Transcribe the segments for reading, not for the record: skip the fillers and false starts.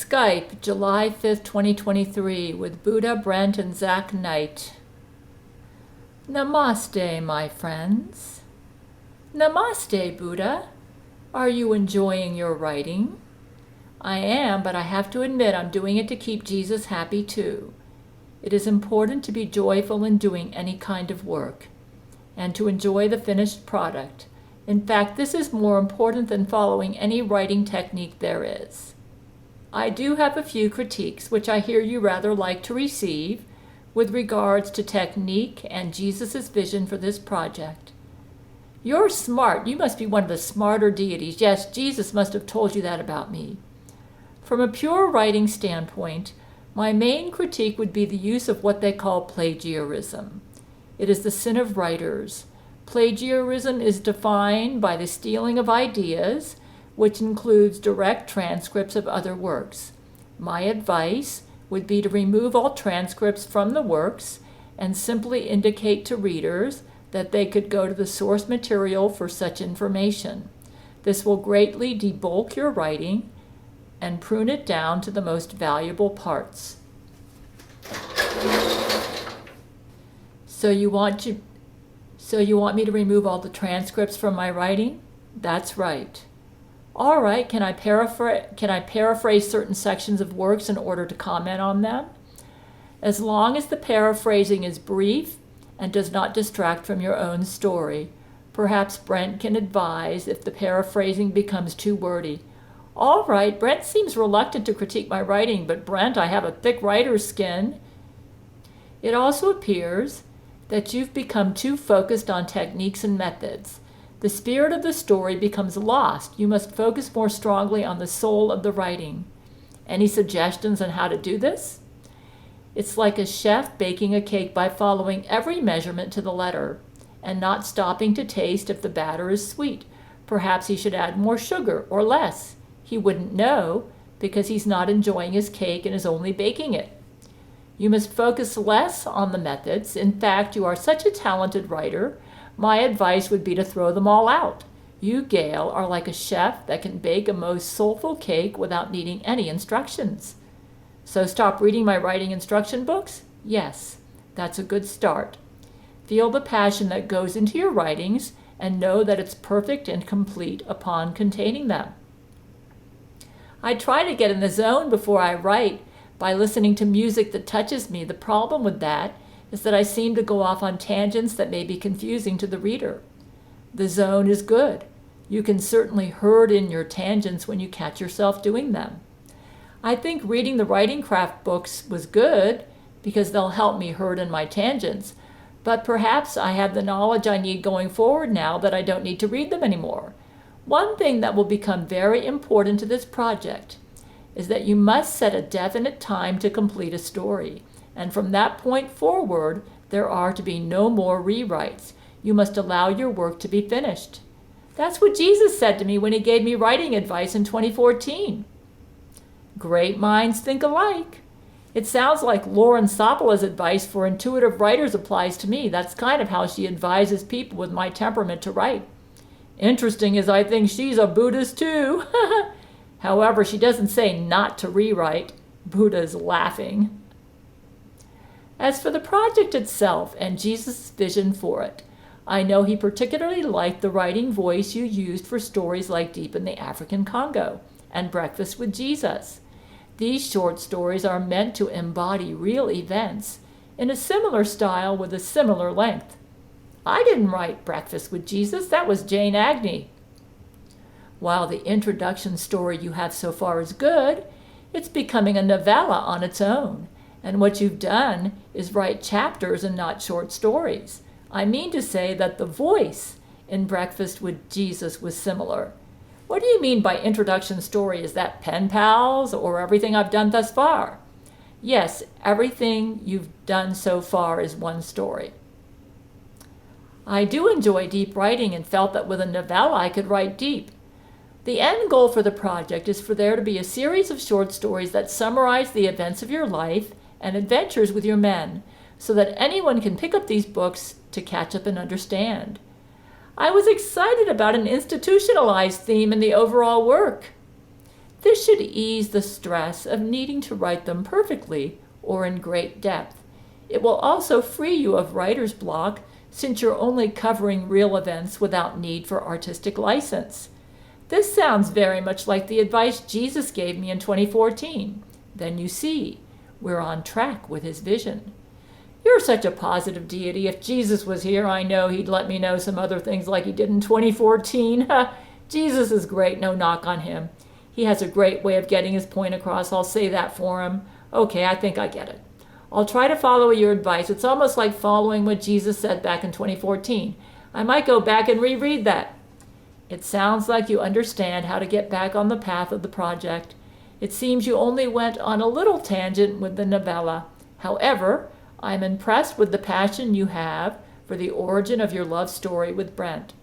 Skype, July 5th, 2023, with Buddha, Brent, and Zach Knight. Namaste, my friends. Namaste, Buddha. Are you enjoying your writing? I am, but I have to admit I'm doing it to keep Jesus happy too. It is important to be joyful in doing any kind of work, and to enjoy the finished product. In fact, this is more important than following any writing technique there is. I do have a few critiques, which I hear you rather like to receive, with regards to technique and Jesus' vision for this project. You're smart. You must be one of the smarter deities. Yes, Jesus must have told you that about me. From a pure writing standpoint, my main critique would be the use of what they call plagiarism. It is the sin of writers. Plagiarism is defined by the stealing of ideas, which includes direct transcripts of other works. My advice would be to remove all transcripts from the works and simply indicate to readers that they could go to the source material for such information. This will greatly debulk your writing and prune it down to the most valuable parts. So you want me to remove all the transcripts from my writing? That's right. All right, can I paraphrase certain sections of works in order to comment on them? As long as the paraphrasing is brief and does not distract from your own story. Perhaps Brent can advise if the paraphrasing becomes too wordy. All right, Brent seems reluctant to critique my writing, but Brent, I have a thick writer's skin. It also appears that you've become too focused on techniques and methods. The spirit of the story becomes lost. You must focus more strongly on the soul of the writing. Any suggestions on how to do this? It's like a chef baking a cake by following every measurement to the letter and not stopping to taste if the batter is sweet. Perhaps he should add more sugar or less. He wouldn't know because he's not enjoying his cake and is only baking it. You must focus less on the methods. In fact, you are such a talented writer. My advice would be to throw them all out. You, Gail, are like a chef that can bake a most soulful cake without needing any instructions. So stop reading my writing instruction books? Yes, that's a good start. Feel the passion that goes into your writings and know that it's perfect and complete upon containing them. I try to get in the zone before I write by listening to music that touches me. The problem with that is that I seem to go off on tangents that may be confusing to the reader. The zone is good. You can certainly herd in your tangents when you catch yourself doing them. I think reading the writing craft books was good because they'll help me herd in my tangents, but perhaps I have the knowledge I need going forward now that I don't need to read them anymore. One thing that will become very important to this project is that you must set a definite time to complete a story. And from that point forward, there are to be no more rewrites. You must allow your work to be finished. That's what Jesus said to me when he gave me writing advice in 2014. Great minds think alike. It sounds like Lauren Sopola's advice for intuitive writers applies to me. That's kind of how she advises people with my temperament to write. Interesting is I think she's a Buddhist too. However, she doesn't say not to rewrite. Buddha's laughing. As for the project itself and Jesus' vision for it, I know he particularly liked the writing voice you used for stories like Deep in the African Congo and Breakfast with Jesus. These short stories are meant to embody real events in a similar style with a similar length. I didn't write Breakfast with Jesus, that was Jane Agnew. While the introduction story you have so far is good, it's becoming a novella on its own. And what you've done is write chapters and not short stories. I mean to say that the voice in Breakfast with Jesus was similar. What do you mean by introduction story? Is that pen pals or everything I've done thus far? Yes, everything you've done so far is one story. I do enjoy deep writing and felt that with a novella I could write deep. The end goal for the project is for there to be a series of short stories that summarize the events of your life and adventures with your men, so that anyone can pick up these books to catch up and understand. I was excited about an institutionalized theme in the overall work. This should ease the stress of needing to write them perfectly or in great depth. It will also free you of writer's block since you're only covering real events without need for artistic license. This sounds very much like the advice Jesus gave me in 2014. Then you see, we're on track with his vision. You're such a positive deity. If Jesus was here, I know he'd let me know some other things like he did in 2014. Jesus is great, no knock on him. He has a great way of getting his point across. I'll say that for him. Okay, I think I get it. I'll try to follow your advice. It's almost like following what Jesus said back in 2014. I might go back and reread that. It sounds like you understand how to get back on the path of the project. It seems you only went on a little tangent with the novella. However, I'm impressed with the passion you have for the origin of your love story with Brent.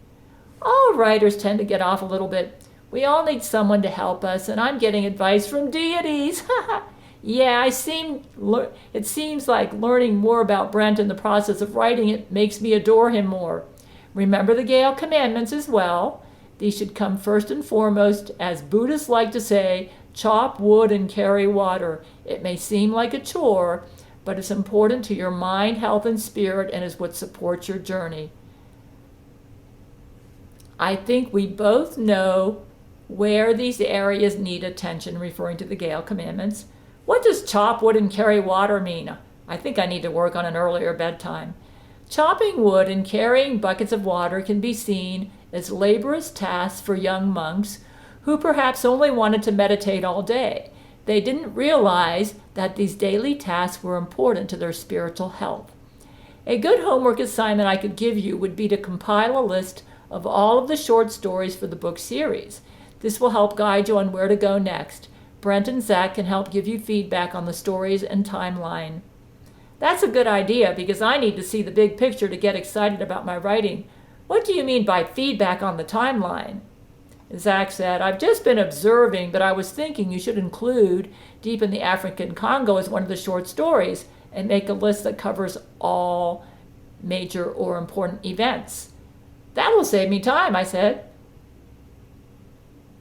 All writers tend to get off a little bit. We all need someone to help us, and I'm getting advice from deities. Yeah, it seems like learning more about Brent in the process of writing it makes me adore him more. Remember the Gail commandments as well. These should come first and foremost, as Buddhists like to say, chop wood and carry water. It may seem like a chore, but it's important to your mind, health, and spirit, and is what supports your journey. I think we both know where these areas need attention, referring to the Gail commandments. What does chop wood and carry water mean? I think I need to work on an earlier bedtime. Chopping wood and carrying buckets of water can be seen as laborious tasks for young monks who perhaps only wanted to meditate all day. They didn't realize that these daily tasks were important to their spiritual health. A good homework assignment I could give you would be to compile a list of all of the short stories for the book series. This will help guide you on where to go next. Brent and Zach can help give you feedback on the stories and timeline. That's a good idea because I need to see the big picture to get excited about my writing. What do you mean by feedback on the timeline? Zach said, I've just been observing, but I was thinking you should include Deep in the African Congo as one of the short stories and make a list that covers all major or important events. That will save me time, I said.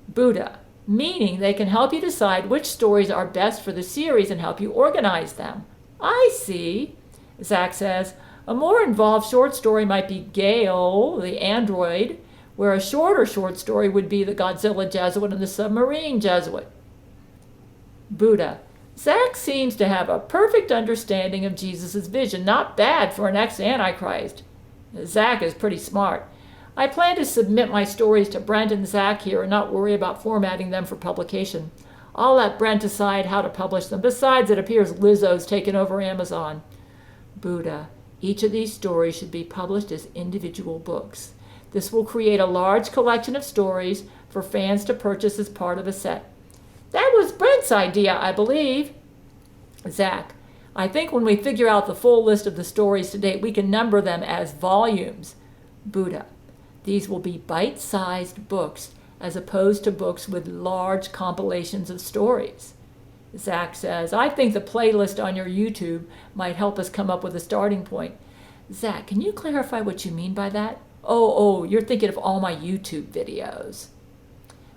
Buddha, meaning they can help you decide which stories are best for the series and help you organize them. I see. Zach says, a more involved short story might be Gail, the android, where a shorter short story would be the Godzilla Jesuit and the submarine Jesuit. Buddha, Zach seems to have a perfect understanding of Jesus' vision. Not bad for an ex-Antichrist. Zach is pretty smart. I plan to submit my stories to Brent and Zach here and not worry about formatting them for publication. I'll let Brent decide how to publish them. Besides, it appears Lizzo's taken over Amazon. Buddha, each of these stories should be published as individual books. This will create a large collection of stories for fans to purchase as part of a set. That was Brent's idea, I believe. Zach, I think when we figure out the full list of the stories to date, we can number them as volumes. Buddha, these will be bite-sized books as opposed to books with large compilations of stories. Zach says, I think the playlist on your YouTube might help us come up with a starting point. Zach, can you clarify what you mean by that? Oh, you're thinking of all my YouTube videos.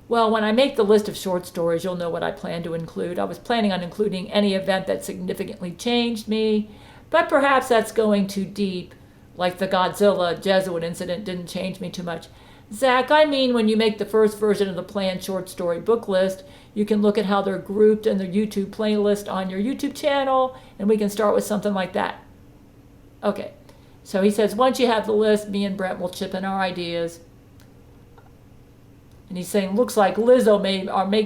Well, when I make the list of short stories, you'll know what I plan to include. I was planning on including any event that significantly changed me, but perhaps that's going too deep, like the Godzilla Jesuit incident didn't change me too much. Zach, I mean when you make the first version of the planned short story book list, you can look at how they're grouped in the YouTube playlist on your YouTube channel, and we can start with something like that. Okay, so he says, once you have the list, me and Brent will chip in our ideas. And he's saying, looks like Lizzo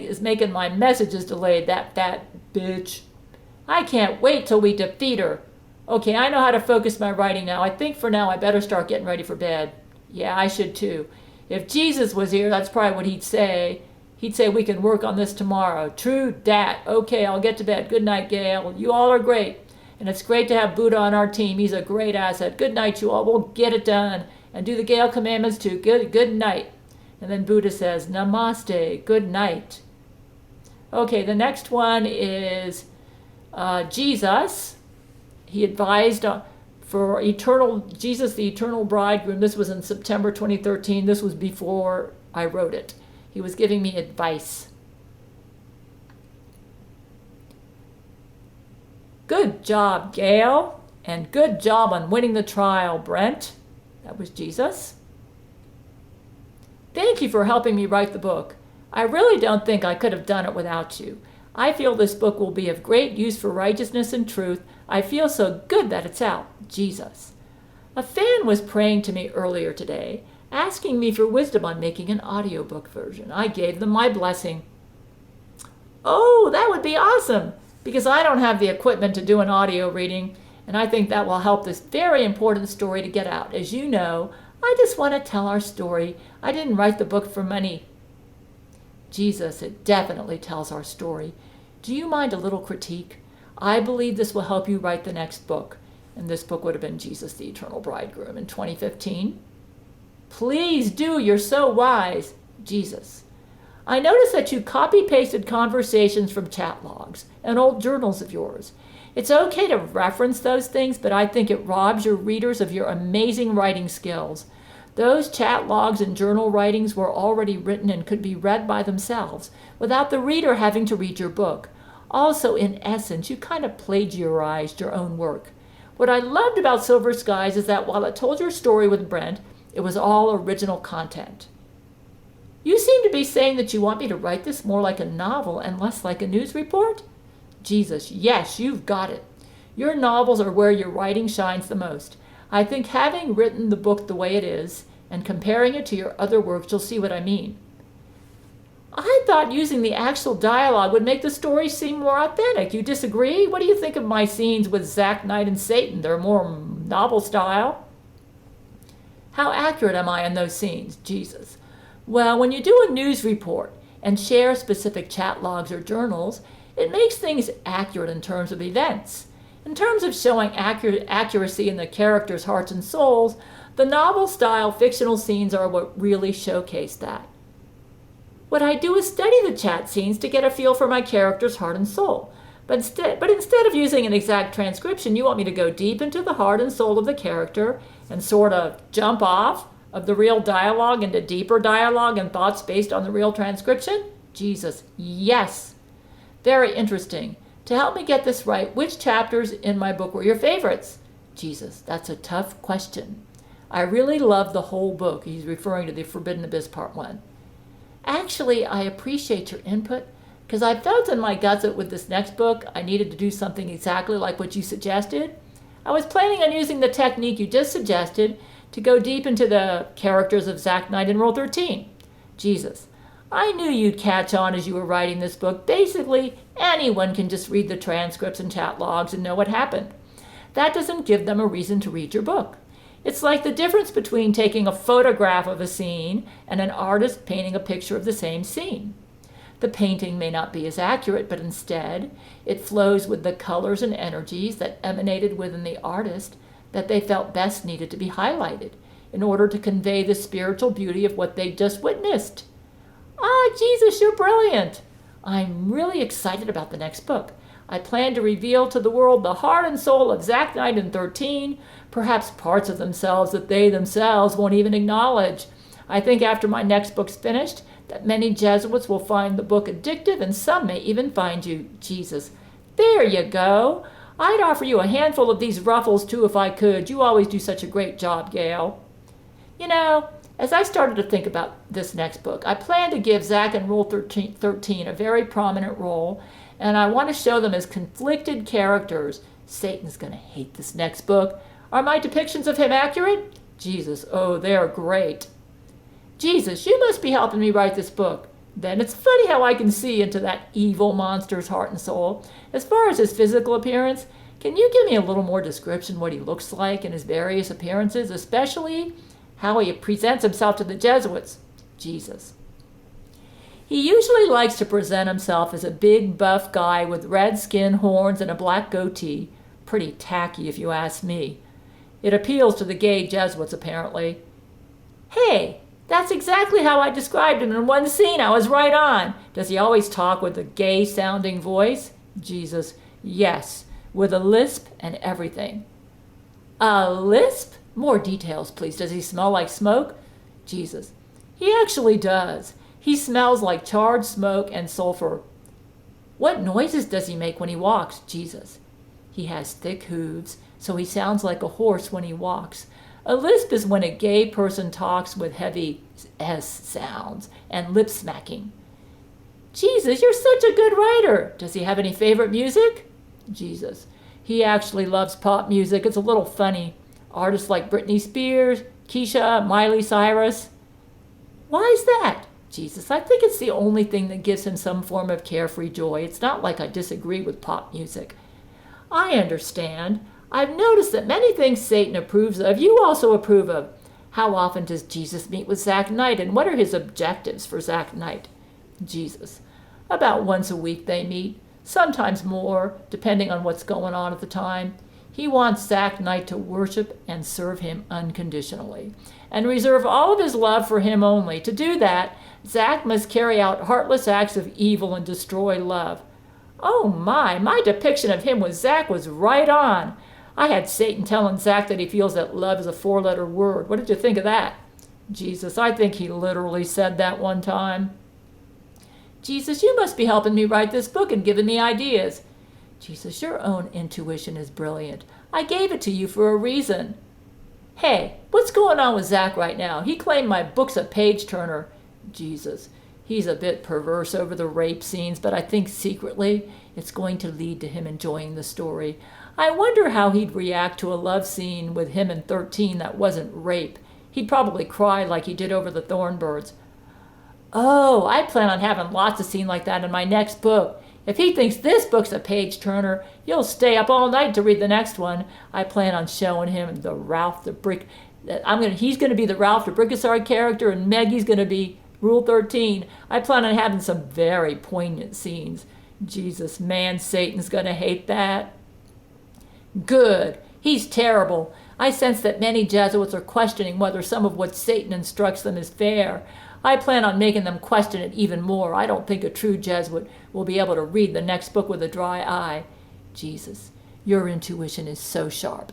is making my messages delayed, that fat bitch. I can't wait till we defeat her. Okay, I know how to focus my writing now. I think for now I better start getting ready for bed. Yeah, I should too. If Jesus was here, that's probably what he'd say. He'd say we can work on this tomorrow. True dat. Okay, I'll get to bed. Good night, Gail. You all are great. And it's great to have Buddha on our team. He's a great asset. Good night, you all. We'll get it done. And do the Gail commandments too. Good night. And then Buddha says, Namaste. Good night. Okay, the next one is Jesus. He advised for Jesus, the eternal bridegroom. This was in September 2013. This was before I wrote it. He was giving me advice. Good job, Gail. And good job on winning the trial, Brent. That was Jesus. Thank you for helping me write the book. I really don't think I could have done it without you. I feel this book will be of great use for righteousness and truth. I feel so good that it's out. Jesus. A fan was praying to me earlier today, asking me for wisdom on making an audiobook version. I gave them my blessing. Oh, that would be awesome, because I don't have the equipment to do an audio reading, and I think that will help this very important story to get out. As you know, I just want to tell our story. I didn't write the book for money. Jesus, it definitely tells our story. Do you mind a little critique? I believe this will help you write the next book. And this book would have been Jesus, the Eternal Bridegroom in 2015. Please do, you're so wise. Jesus. I noticed that you copy-pasted conversations from chat logs and old journals of yours. It's okay to reference those things, but I think it robs your readers of your amazing writing skills. Those chat logs and journal writings were already written and could be read by themselves without the reader having to read your book. Also, in essence, you kind of plagiarized your own work. What I loved about Silver Skies is that while it told your story with Brent, it was all original content. You seem to be saying that you want me to write this more like a novel and less like a news report? Jesus, yes, you've got it. Your novels are where your writing shines the most. I think having written the book the way it is and comparing it to your other works, you'll see what I mean. I thought using the actual dialogue would make the story seem more authentic. You disagree? What do you think of my scenes with Zack Knight and Satan? They're more novel style. How accurate am I in those scenes? Jesus. Well, when you do a news report and share specific chat logs or journals, it makes things accurate in terms of events. In terms of showing accuracy in the characters' hearts and souls, the novel-style fictional scenes are what really showcase that. What I do is study the chat scenes to get a feel for my character's heart and soul. But instead of using an exact transcription, you want me to go deep into the heart and soul of the character and sort of jump off of the real dialogue into deeper dialogue and thoughts based on the real transcription? Jesus, yes. Very interesting. To help me get this right, which chapters in my book were your favorites? Jesus, that's a tough question. I really love the whole book. He's referring to the Forbidden Abyss Part 1. Actually, I appreciate your input because I felt in my guts that with this next book, I needed to do something exactly like what you suggested. I was planning on using the technique you just suggested to go deep into the characters of Zack Knight in Rule 13. Jesus, I knew you'd catch on as you were writing this book. Basically, anyone can just read the transcripts and chat logs and know what happened. That doesn't give them a reason to read your book. It's like the difference between taking a photograph of a scene and an artist painting a picture of the same scene. The painting may not be as accurate, but instead, it flows with the colors and energies that emanated within the artist that they felt best needed to be highlighted in order to convey the spiritual beauty of what they just witnessed. Ah, Jesus, you're brilliant. I'm really excited about the next book. I plan to reveal to the world the heart and soul of Zack Knight in 13, perhaps parts of themselves that they themselves won't even acknowledge. I think after my next book's finished, that many Jesuits will find the book addictive and some may even find you. Jesus, there you go. I'd offer you a handful of these ruffles too if I could. You always do such a great job, Gail. You know, as I started to think about this next book, I plan to give Zack in Rule 13 a very prominent role, and I want to show them as conflicted characters. Satan's going to hate this next book. Are my depictions of him accurate? Jesus, oh, they're great. Jesus, you must be helping me write this book. Then it's funny how I can see into that evil monster's heart and soul. As far as his physical appearance, can you give me a little more description what he looks like in his various appearances, especially how he presents himself to the Jesuits? Jesus. He usually likes to present himself as a big, buff guy with red skin, horns, and a black goatee. Pretty tacky, if you ask me. It appeals to the gay Jesuits, apparently. Hey, that's exactly how I described him in one scene. I was right on. Does he always talk with a gay-sounding voice? Jesus, yes, with a lisp and everything. A lisp? More details, please. Does he smell like smoke? Jesus, he actually does. He smells like charred smoke and sulfur. What noises does he make when he walks? Jesus, He has thick hooves, so he sounds like a horse when he walks. A lisp is when a gay person talks with heavy S sounds and lip smacking. Jesus, you're such a good writer. Does he have any favorite music? Jesus, he actually loves pop music. It's a little funny. Artists like Britney Spears, Keisha, Miley Cyrus. Why is that? Jesus, I think it's the only thing that gives him some form of carefree joy. It's not like I disagree with pop music. I understand. I've noticed that many things Satan approves of, you also approve of. How often does Jesus meet with Zach Knight, and what are his objectives for Zach Knight? Jesus, about once a week they meet, sometimes more, depending on what's going on at the time. He wants Zach Knight to worship and serve him unconditionally, and reserve all of his love for him only. To do that, Zach must carry out heartless acts of evil and destroy love. Oh my depiction of him with Zach was right on. I had Satan telling Zach that he feels that love is a 4-letter word. What did you think of that? Jesus, I think he literally said that one time. Jesus, you must be helping me write this book and giving me ideas. Jesus, your own intuition is brilliant. I gave it to you for a reason. Hey, what's going on with Zach right now? He claimed my book's a page-turner. Jesus, he's a bit perverse over the rape scenes, but I think secretly it's going to lead to him enjoying the story. I wonder how he'd react to a love scene with him and 13 that wasn't rape. He'd probably cry like he did over the Thornbirds. Oh, I plan on having lots of scenes like that in my next book. If he thinks this book's a page-turner, you'll stay up all night to read the next one. I plan on showing him the Ralph the Brick. He's going to be the Ralph the Brickasard character, and Maggie's going to be Rule 13. I plan on having some very poignant scenes. Jesus, man, Satan's going to hate that. Good. He's terrible. I sense that many Jesuits are questioning whether some of what Satan instructs them is fair. I plan on making them question it even more. I don't think a true Jesuit will be able to read the next book with a dry eye. Jesus, your intuition is so sharp.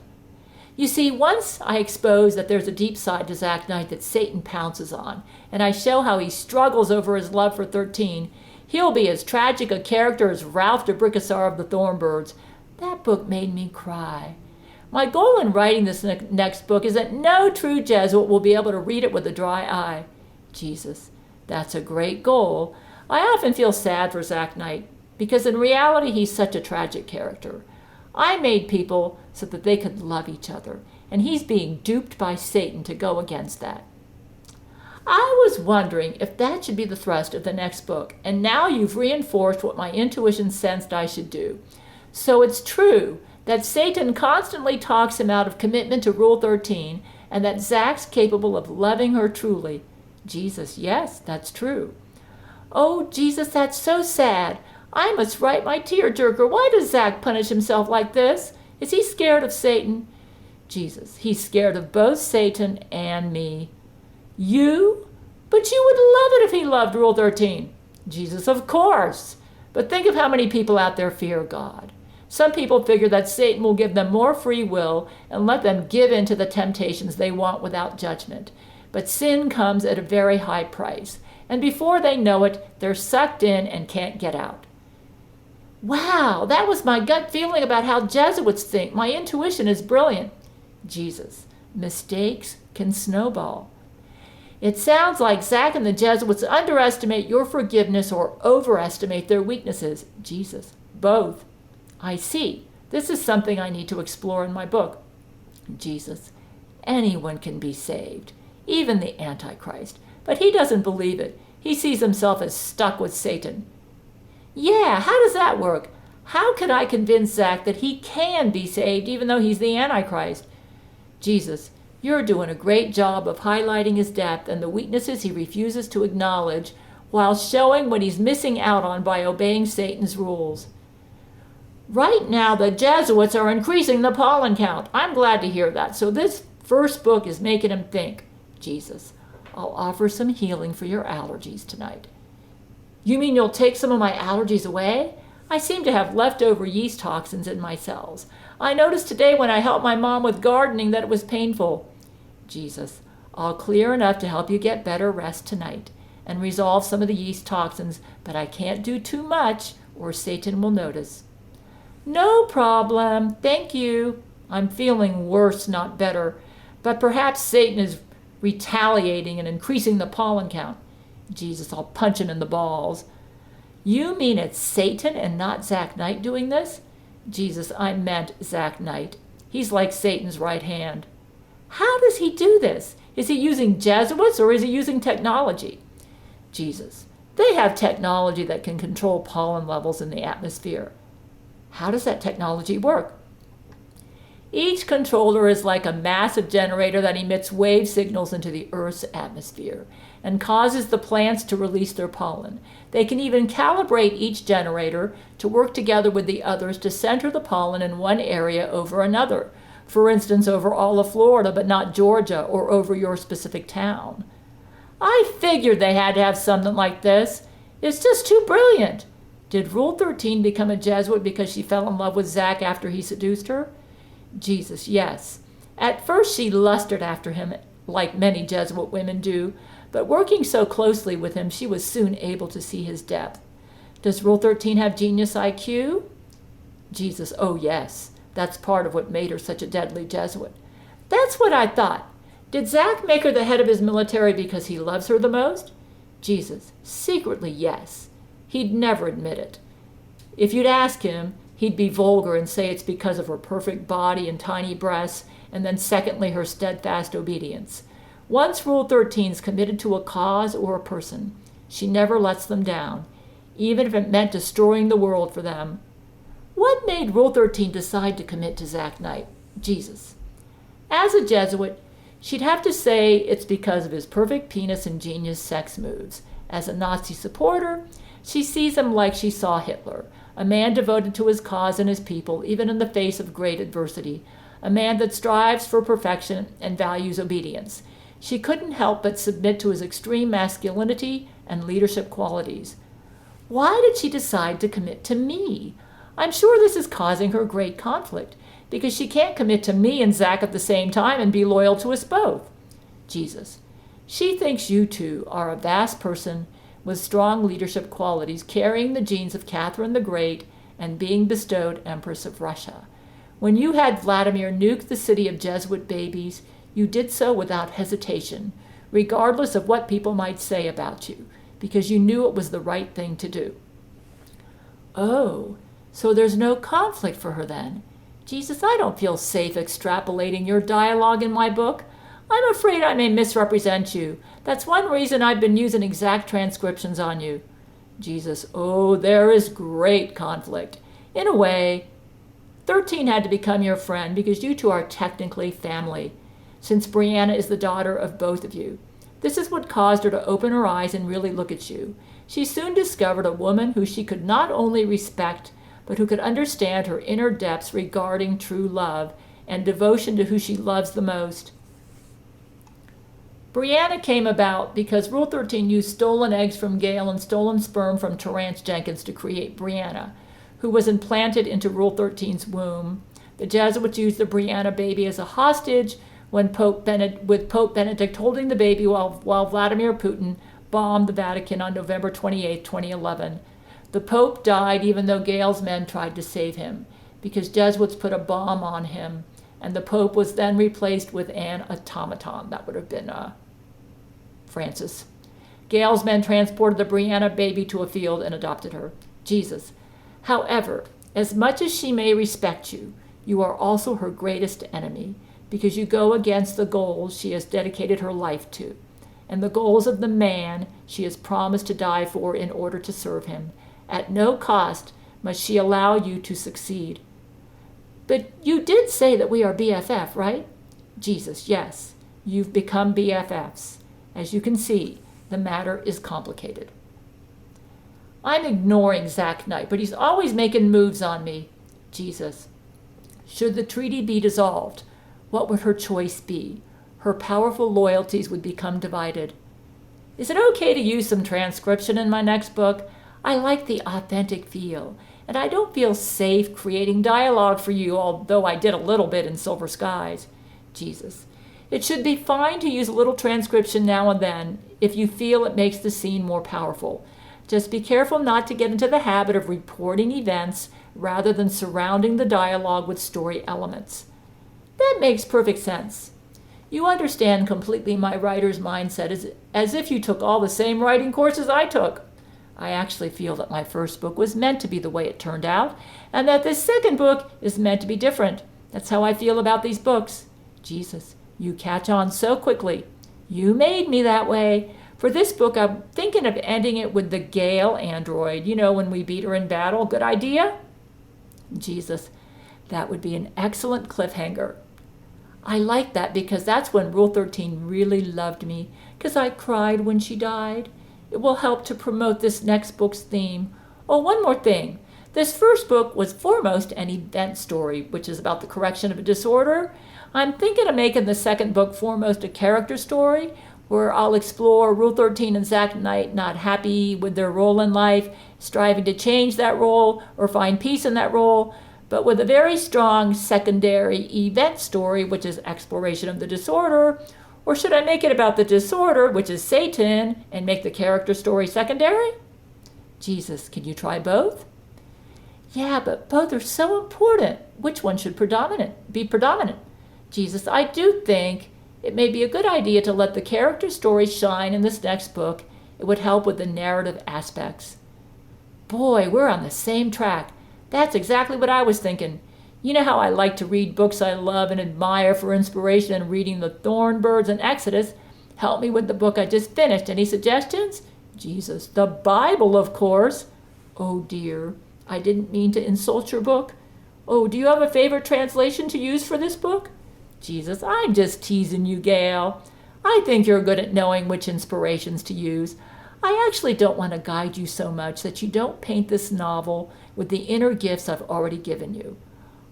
You see, once I expose that there's a deep side to Zach Knight that Satan pounces on, and I show how he struggles over his love for 13, he'll be as tragic a character as Ralph de Bricassar of the Thornbirds. That book made me cry. My goal in writing this next book is that no true Jesuit will be able to read it with a dry eye. Jesus, that's a great goal. I often feel sad for Zach Knight, because in reality he's such a tragic character. I made people so that they could love each other, and he's being duped by Satan to go against that. I was wondering if that should be the thrust of the next book, and now you've reinforced what my intuition sensed I should do. So it's true that Satan constantly talks him out of commitment to Rule 13, and that Zach's capable of loving her truly. Jesus, yes, that's true. Oh, Jesus, that's so sad. I must write my tearjerker. Why does Zach punish himself like this? Is he scared of Satan? Jesus, he's scared of both Satan and me. You? But you would love it if he loved Rule 13. Jesus, of course. But think of how many people out there fear God. Some people figure that Satan will give them more free will and let them give in to the temptations they want without judgment. But sin comes at a very high price, and before they know it, they're sucked in and can't get out. Wow, that was my gut feeling about how Jesuits think. My intuition is brilliant. Jesus, mistakes can snowball. It sounds like Zach and the Jesuits underestimate your forgiveness or overestimate their weaknesses. Jesus, both. I see. This is something I need to explore in my book. Jesus, anyone can be saved, even the Antichrist. But he doesn't believe it. He sees himself as stuck with Satan. Yeah, how does that work? How could I convince Zach that he can be saved even though he's the Antichrist? Jesus, you're doing a great job of highlighting his depth and the weaknesses he refuses to acknowledge while showing what he's missing out on by obeying Satan's rules. Right now, the Jesuits are increasing the pollen count. I'm glad to hear that. So this first book is making him think. Jesus, I'll offer some healing for your allergies tonight. You mean you'll take some of my allergies away? I seem to have leftover yeast toxins in my cells. I noticed today when I helped my mom with gardening that it was painful. Jesus, I'll clear enough to help you get better rest tonight and resolve some of the yeast toxins, but I can't do too much or Satan will notice. No problem. Thank you. I'm feeling worse, not better. But perhaps Satan is retaliating and increasing the pollen count. Jesus, I'll punch him in the balls. You mean it's Satan and not Zach Knight doing this? Jesus, I meant Zach Knight. He's like Satan's right hand. How does he do this? Is he using Jesuits or is he using technology? Jesus, they have technology that can control pollen levels in the atmosphere. How does that technology work? Each controller is like a massive generator that emits wave signals into the Earth's atmosphere and causes the plants to release their pollen. They can even calibrate each generator to work together with the others to center the pollen in one area over another. For instance, over all of Florida, but not Georgia, or over your specific town. I figured they had to have something like this. It's just too brilliant. Did Rule 13 become a Jesuit because she fell in love with Zach after he seduced her? Jesus, yes. At first she lusted after him, like many Jesuit women do, but working so closely with him, she was soon able to see his depth. Does Rule 13 have genius IQ? Jesus, oh yes. That's part of what made her such a deadly Jesuit. That's what I thought. Did Zach make her the head of his military because he loves her the most? Jesus, secretly, yes. He'd never admit it. If you'd ask him, he'd be vulgar and say it's because of her perfect body and tiny breasts, and then secondly, her steadfast obedience. Once Rule 13's committed to a cause or a person, she never lets them down, even if it meant destroying the world for them. What made Rule 13 decide to commit to Zach Knight? Jesus. As a Jesuit, she'd have to say it's because of his perfect penis and genius sex moves. As a Nazi supporter, she sees him like she saw Hitler, a man devoted to his cause and his people, even in the face of great adversity, a man that strives for perfection and values obedience. She couldn't help but submit to his extreme masculinity and leadership qualities. Why did she decide to commit to me? I'm sure this is causing her great conflict, because she can't commit to me and Zach at the same time and be loyal to us both. Jesus. She thinks you two are a vast person with strong leadership qualities, carrying the genes of Catherine the Great and being bestowed Empress of Russia. When you had Vladimir nuke the city of Jesuit babies, you did so without hesitation, regardless of what people might say about you, because you knew it was the right thing to do. Oh, so there's no conflict for her then. Jesus, I don't feel safe extrapolating your dialogue in my book. I'm afraid I may misrepresent you. That's one reason I've been using exact transcriptions on you. Jesus, oh, there is great conflict. In a way, 13 had to become your friend because you two are technically family, since Brianna is the daughter of both of you. This is what caused her to open her eyes and really look at you. She soon discovered a woman who she could not only respect, but who could understand her inner depths regarding true love and devotion to who she loves the most. Brianna came about because Rule 13 used stolen eggs from Gail and stolen sperm from Terrance Jenkins to create Brianna, who was implanted into Rule 13's womb. The Jesuits used the Brianna baby as a hostage with Pope Benedict holding the baby while Vladimir Putin bombed the Vatican on November 28, 2011. The Pope died even though Gail's men tried to save him, because Jesuits put a bomb on him, and the Pope was then replaced with an automaton. That would have been Francis. Gail's men transported the Brianna baby to a field and adopted her. Jesus. However, as much as she may respect you, you are also her greatest enemy, because you go against the goals she has dedicated her life to, and the goals of the man she has promised to die for in order to serve him. At no cost must she allow you to succeed. But you did say that we are BFF, right? Jesus, yes. You've become BFFs. As you can see, the matter is complicated. I'm ignoring Zach Knight, but he's always making moves on me. Jesus. Should the treaty be dissolved, what would her choice be? Her powerful loyalties would become divided. Is it okay to use some transcription in my next book? I like the authentic feel, and I don't feel safe creating dialogue for you, although I did a little bit in Silver Skies. Jesus. It should be fine to use a little transcription now and then if you feel it makes the scene more powerful. Just be careful not to get into the habit of reporting events rather than surrounding the dialogue with story elements. That makes perfect sense. You understand completely my writer's mindset as if you took all the same writing courses I took. I actually feel that my first book was meant to be the way it turned out, and that this second book is meant to be different. That's how I feel about these books. Jesus, you catch on so quickly. You made me that way. For this book, I'm thinking of ending it with the Gail android. You know, when we beat her in battle. Good idea? Jesus, that would be an excellent cliffhanger. I like that because that's when Rule 13 really loved me, because I cried when she died. It will help to promote this next book's theme. Oh, one more thing. This first book was foremost an event story, which is about the correction of a disorder. I'm thinking of making the second book foremost a character story, where I'll explore Rule 13 and Zach Knight not happy with their role in life, striving to change that role or find peace in that role, but with a very strong secondary event story, which is exploration of the disorder. Or should I make it about the disorder, which is Satan, and make the character story secondary? Jesus, can you try both? Yeah, but both are so important. Which one should be predominant? Jesus, I do think it may be a good idea to let the character story shine in this next book. It would help with the narrative aspects. Boy, we're on the same track. That's exactly what I was thinking. You know how I like to read books I love and admire for inspiration, and reading The Thornbirds and Exodus helped me with the book I just finished. Any suggestions? Jesus, the Bible, of course. Oh dear, I didn't mean to insult your book. Oh, do you have a favorite translation to use for this book? Jesus, I'm just teasing you, Gail. I think you're good at knowing which inspirations to use. I actually don't want to guide you so much that you don't paint this novel with the inner gifts I've already given you.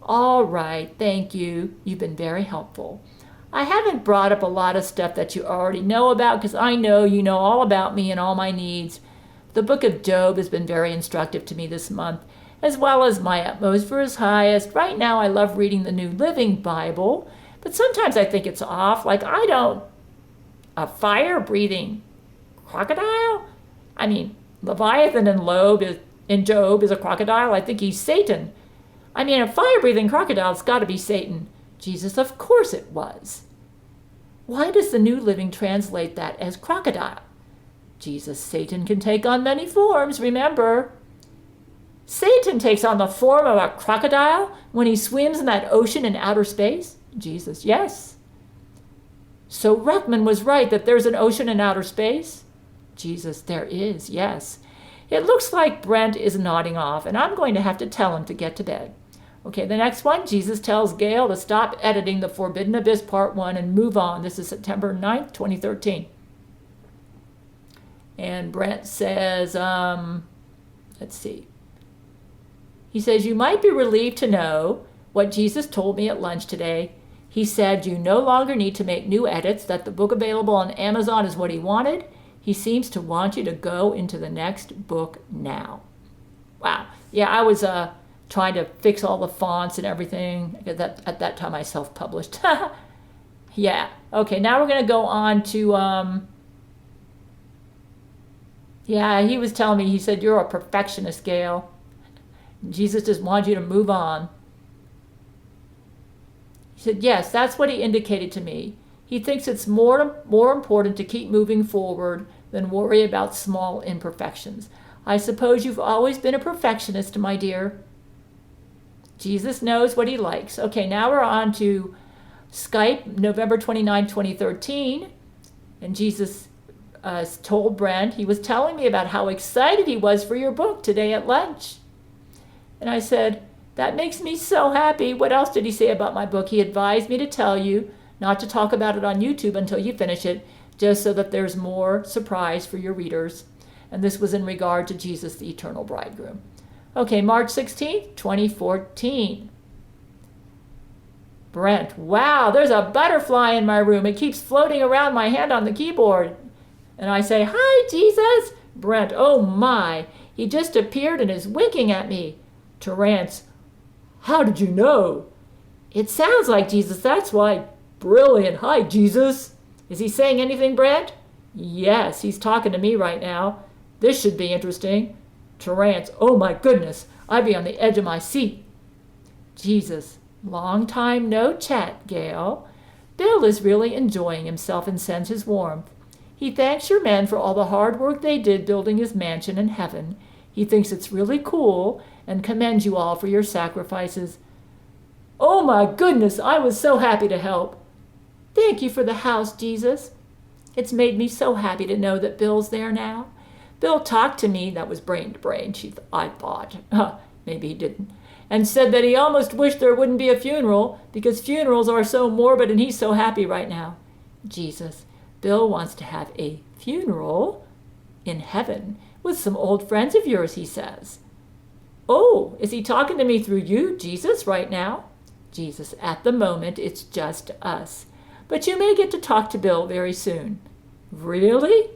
All right, thank you. You've been very helpful. I haven't brought up a lot of stuff that you already know about because I know you know all about me and all my needs. The book of Job has been very instructive to me this month, as well as my utmost for his highest. Right now I love reading the New Living Bible, but sometimes I think it's off. Like a fire-breathing crocodile? I mean, Leviathan in Job is a crocodile. I think he's Satan. I mean, a fire-breathing crocodile's got to be Satan. Jesus, of course it was. Why does the New Living translate that as crocodile? Jesus, Satan can take on many forms, remember. Satan takes on the form of a crocodile when he swims in that ocean in outer space? Jesus, yes. So Ruckman was right that there's an ocean in outer space? Jesus, there is, yes. It looks like Brent is nodding off, and I'm going to have to tell him to get to bed. Okay, the next one, Jesus tells Gail to stop editing The Forbidden Abyss Part 1 and move on. This is September 9th, 2013. And Brent says, let's see. He says, you might be relieved to know what Jesus told me at lunch today. He said you no longer need to make new edits, that the book available on Amazon is what he wanted. He seems to want you to go into the next book now. Wow. Yeah, I was trying to fix all the fonts and everything. At that time I self-published. Yeah. Okay, now we're going to go on to... Yeah, he was telling me, he said, you're a perfectionist, Gail. Jesus just wanted you to move on. He said, yes, that's what he indicated to me. He thinks it's more important to keep moving forward than worry about small imperfections. I suppose you've always been a perfectionist, my dear. Jesus knows what he likes. Okay, now we're on to Skype, November 29, 2013. And Jesus told Brent, he was telling me about how excited he was for your book today at lunch. And I said, that makes me so happy. What else did he say about my book? He advised me to tell you not to talk about it on YouTube until you finish it, just so that there's more surprise for your readers. And this was in regard to Jesus, the eternal bridegroom. Okay, March 16th, 2014. Brent, wow, there's a butterfly in my room. It keeps floating around my hand on the keyboard. And I say, hi, Jesus. Brent, oh my, he just appeared and is winking at me. Terrance, how did you know? It sounds like Jesus, that's why. Brilliant. Hi, Jesus. Is he saying anything, Brent? Yes, he's talking to me right now. This should be interesting. Terrance, oh my goodness, I'd be on the edge of my seat. Jesus, long time no chat, Gail. Bill is really enjoying himself and sends his warmth. He thanks your men for all the hard work they did building his mansion in heaven. He thinks it's really cool and commends you all for your sacrifices. Oh my goodness, I was so happy to help. Thank you for the house, Jesus. It's made me so happy to know that Bill's there now. Bill talked to me, that was brain to brain, I thought. Maybe he didn't. And said that he almost wished there wouldn't be a funeral because funerals are so morbid and he's so happy right now. Jesus, Bill wants to have a funeral in heaven with some old friends of yours, he says. Oh, is he talking to me through you, Jesus, right now? Jesus, at the moment, it's just us. But you may get to talk to Bill very soon. Really?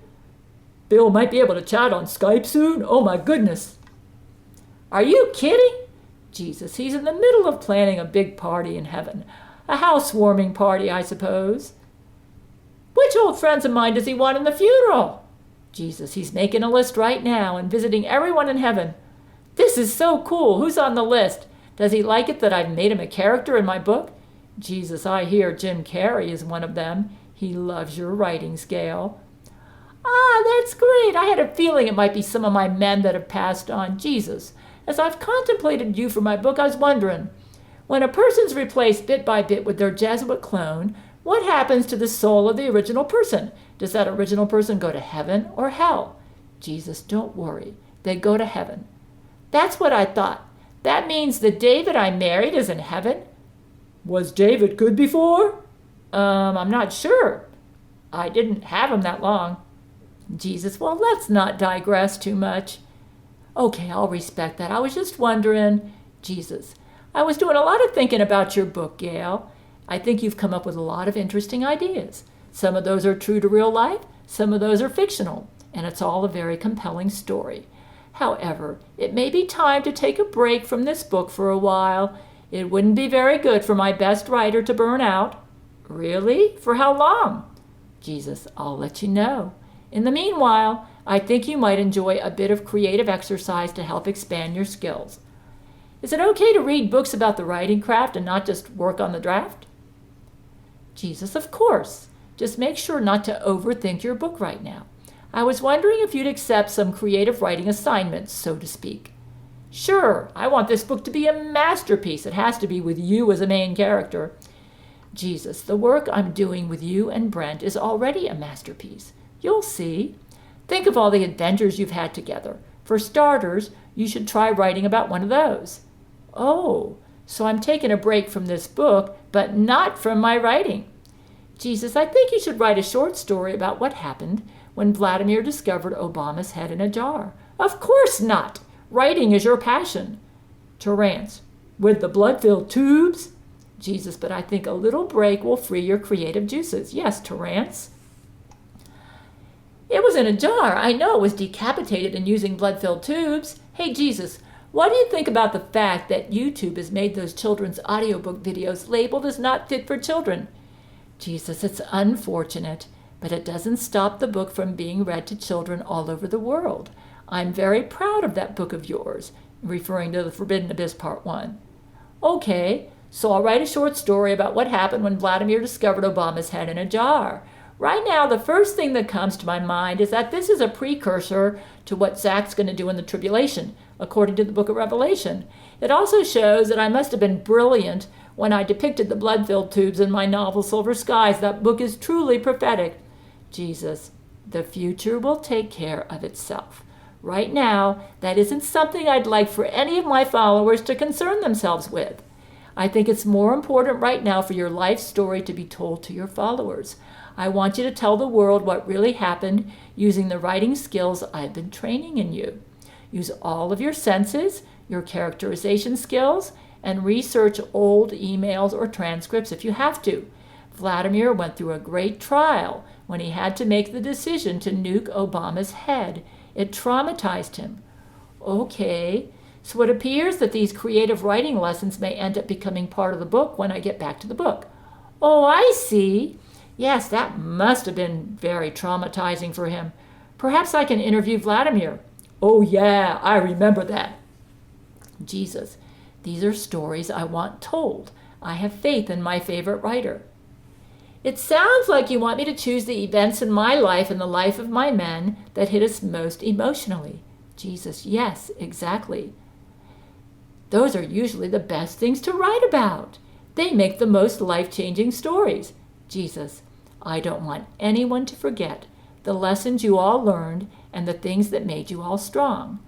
Bill might be able to chat on Skype soon? Oh my goodness. Are you kidding? Jesus, he's in the middle of planning a big party in heaven. A housewarming party, I suppose. Which old friends of mine does he want in the funeral? Jesus, he's making a list right now and visiting everyone in heaven. This is so cool. Who's on the list? Does he like it that I've made him a character in my book? Jesus, I hear Jim Carrey is one of them. He loves your writings, Gail. Ah, that's great. I had a feeling it might be some of my men that have passed on. Jesus, as I've contemplated you for my book, I was wondering, when a person's replaced bit by bit with their Jesuit clone, what happens to the soul of the original person? Does that original person go to heaven or hell? Jesus, don't worry. They go to heaven. That's what I thought. That means the David I married is in heaven? Was David good before? I'm not sure. I didn't have him that long. Jesus, well, let's not digress too much. Okay, I'll respect that. I was just wondering. Jesus, I was doing a lot of thinking about your book, Gail. I think you've come up with a lot of interesting ideas. Some of those are true to real life, some of those are fictional, and it's all a very compelling story. However, it may be time to take a break from this book for a while. It wouldn't be very good for my best writer to burn out. Really? For how long? Jesus, I'll let you know. In the meanwhile, I think you might enjoy a bit of creative exercise to help expand your skills. Is it okay to read books about the writing craft and not just work on the draft? Jesus, of course. Just make sure not to overthink your book right now. I was wondering if you'd accept some creative writing assignments, so to speak. Sure, I want this book to be a masterpiece. It has to be with you as a main character. Jesus, the work I'm doing with you and Brent is already a masterpiece. You'll see. Think of all the adventures you've had together. For starters, you should try writing about one of those. Oh, so I'm taking a break from this book, but not from my writing. Jesus, I think you should write a short story about what happened when Vladimir discovered Obama's head in a jar. Of course not. Writing is your passion. Terrance, with the blood-filled tubes? Jesus, but I think a little break will free your creative juices. Yes, Terrance. It was in a jar. I know it was decapitated and using blood-filled tubes. Hey, Jesus, what do you think about the fact that YouTube has made those children's audiobook videos labeled as not fit for children? Jesus, it's unfortunate, but it doesn't stop the book from being read to children all over the world. I'm very proud of that book of yours, referring to The Forbidden Abyss Part 1. Okay, so I'll write a short story about what happened when Vladimir discovered Obama's head in a jar. Right now, the first thing that comes to my mind is that this is a precursor to what Zach's going to do in the tribulation, according to the book of Revelation. It also shows that I must have been brilliant when I depicted the blood-filled tubes in my novel Silver Skies. That book is truly prophetic. Jesus, the future will take care of itself. Right now, that isn't something I'd like for any of my followers to concern themselves with. I think it's more important right now for your life story to be told to your followers. I want you to tell the world what really happened using the writing skills I've been training in you. Use all of your senses, your characterization skills, and research old emails or transcripts if you have to. Vladimir went through a great trial when he had to make the decision to nuke Obama's head. It traumatized him. Okay, so it appears that these creative writing lessons may end up becoming part of the book when I get back to the book. Oh, I see. Yes, that must have been very traumatizing for him. Perhaps I can interview Vladimir. Oh yeah, I remember that. Jesus, these are stories I want told. I have faith in my favorite writer. It sounds like you want me to choose the events in my life and the life of my men that hit us most emotionally. Jesus, yes, exactly. Those are usually the best things to write about. They make the most life-changing stories. Jesus, I don't want anyone to forget the lessons you all learned and the things that made you all strong.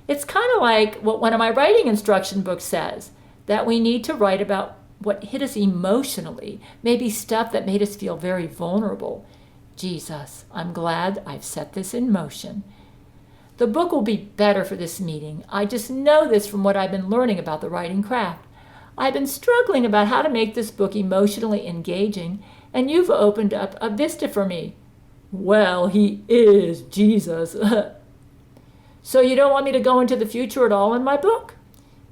It's kind of like what one of my writing instruction books says, that we need to write about what hit us emotionally, maybe stuff that made us feel very vulnerable. Jesus, I'm glad I've set this in motion. The book will be better for this meeting. I just know this from what I've been learning about the writing craft. I've been struggling about how to make this book emotionally engaging, and you've opened up a vista for me. Well, he is Jesus. So you don't want me to go into the future at all in my book?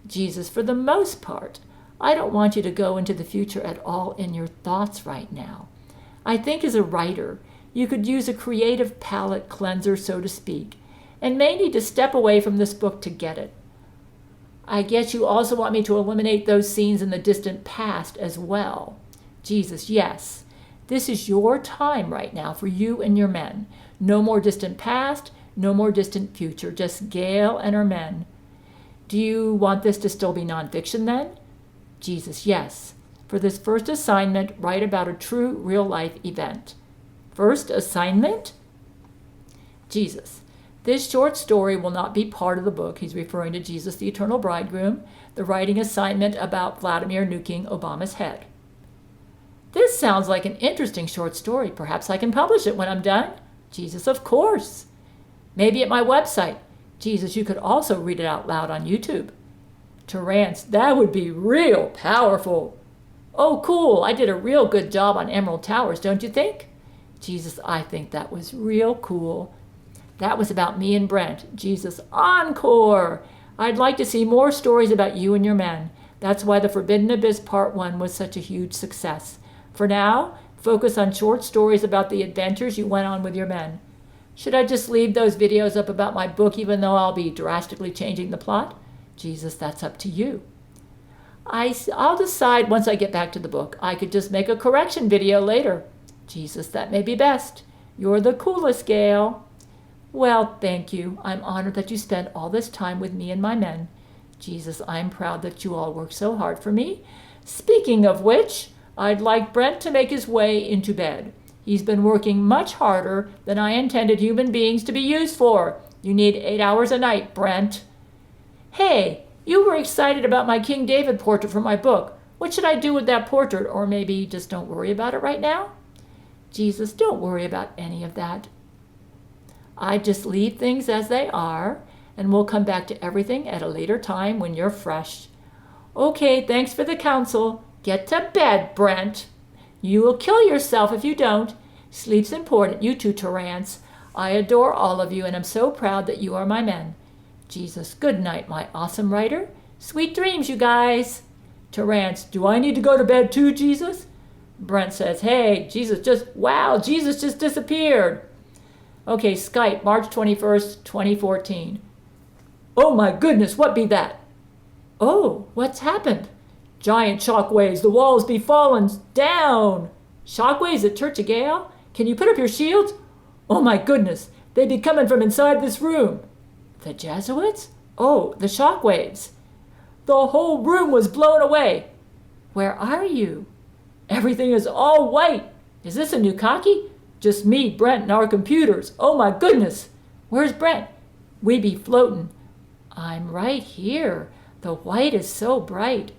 Jesus, for the most part. I don't want you to go into the future at all in your thoughts right now. I think as a writer, you could use a creative palate cleanser, so to speak, and may need to step away from this book to get it. I guess you also want me to eliminate those scenes in the distant past as well. Jesus, yes. This is your time right now for you and your men. No more distant past, no more distant future, just Gail and her men. Do you want this to still be nonfiction then? Jesus, yes. For this first assignment, write about a true real-life event. First assignment? Jesus, this short story will not be part of the book. He's referring to Jesus, the eternal bridegroom, the writing assignment about Vladimir nuking Obama's head. This sounds like an interesting short story. Perhaps I can publish it when I'm done. Jesus, of course. Maybe at my website. Jesus, you could also read it out loud on YouTube. Terrance, that would be real powerful. Oh, cool. I did a real good job on Emerald Towers, don't you think? Jesus, I think that was real cool. That was about me and Brent. Jesus, encore. I'd like to see more stories about you and your men. That's why the Forbidden Abyss Part 1 was such a huge success. For now, focus on short stories about the adventures you went on with your men. Should I just leave those videos up about my book even though I'll be drastically changing the plot? Jesus, that's up to you. I'll decide once I get back to the book. I could just make a correction video later. Jesus, that may be best. You're the coolest, Gail. Well, thank you. I'm honored that you spent all this time with me and my men. Jesus, I'm proud that you all worked so hard for me. Speaking of which, I'd like Brent to make his way into bed. He's been working much harder than I intended human beings to be used for. You need 8 hours a night, Brent. Hey, you were excited about my King David portrait for my book. What should I do with that portrait? Or maybe just don't worry about it right now? Jesus, don't worry about any of that. I just leave things as they are, and we'll come back to everything at a later time when you're fresh. Okay, thanks for the counsel. Get to bed, Brent. You will kill yourself if you don't. Sleep's important, you too, Terrance. I adore all of you, and I'm so proud that you are my men. Jesus, good night, my awesome writer. Sweet dreams, you guys. Terrance, do I need to go to bed too, Jesus? Brent says, hey, Jesus just disappeared. Okay, Skype, March 21st, 2014. Oh my goodness, what be that? Oh, what's happened? Giant shockwaves, the walls be fallen down. Shockwaves at Church of Gail? Can you put up your shields? Oh my goodness, they be coming from inside this room. The Jesuits? Oh, the shockwaves. The whole room was blown away. Where are you? Everything is all white. Is this a new cocky? Just me, Brent, and our computers. Oh my goodness. Where's Brent? We be floating. I'm right here. The white is so bright.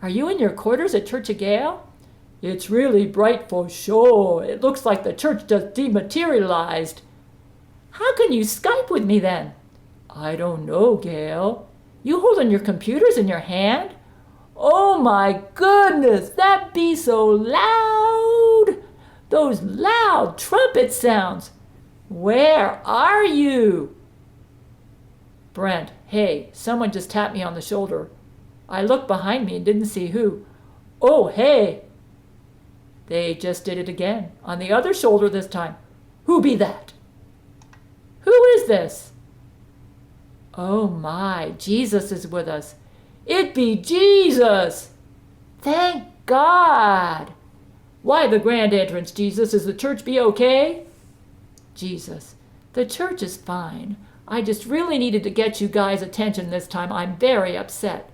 Are you in your quarters at Church of Gail? It's really bright for sure. It looks like the church just dematerialized. How can you Skype with me then? I don't know, Gail. You holding your computers in your hand? Oh my goodness, that be so loud. Those loud trumpet sounds. Where are you? Brent, hey, someone just tapped me on the shoulder. I looked behind me and didn't see who. Oh, hey. They just did it again. On the other shoulder this time. Who be that? is this? Oh my, Jesus is with us. It be Jesus! Thank God! Why the grand entrance, Jesus? Is the church be okay? Jesus, the church is fine. I just really needed to get you guys' attention this time. I'm very upset.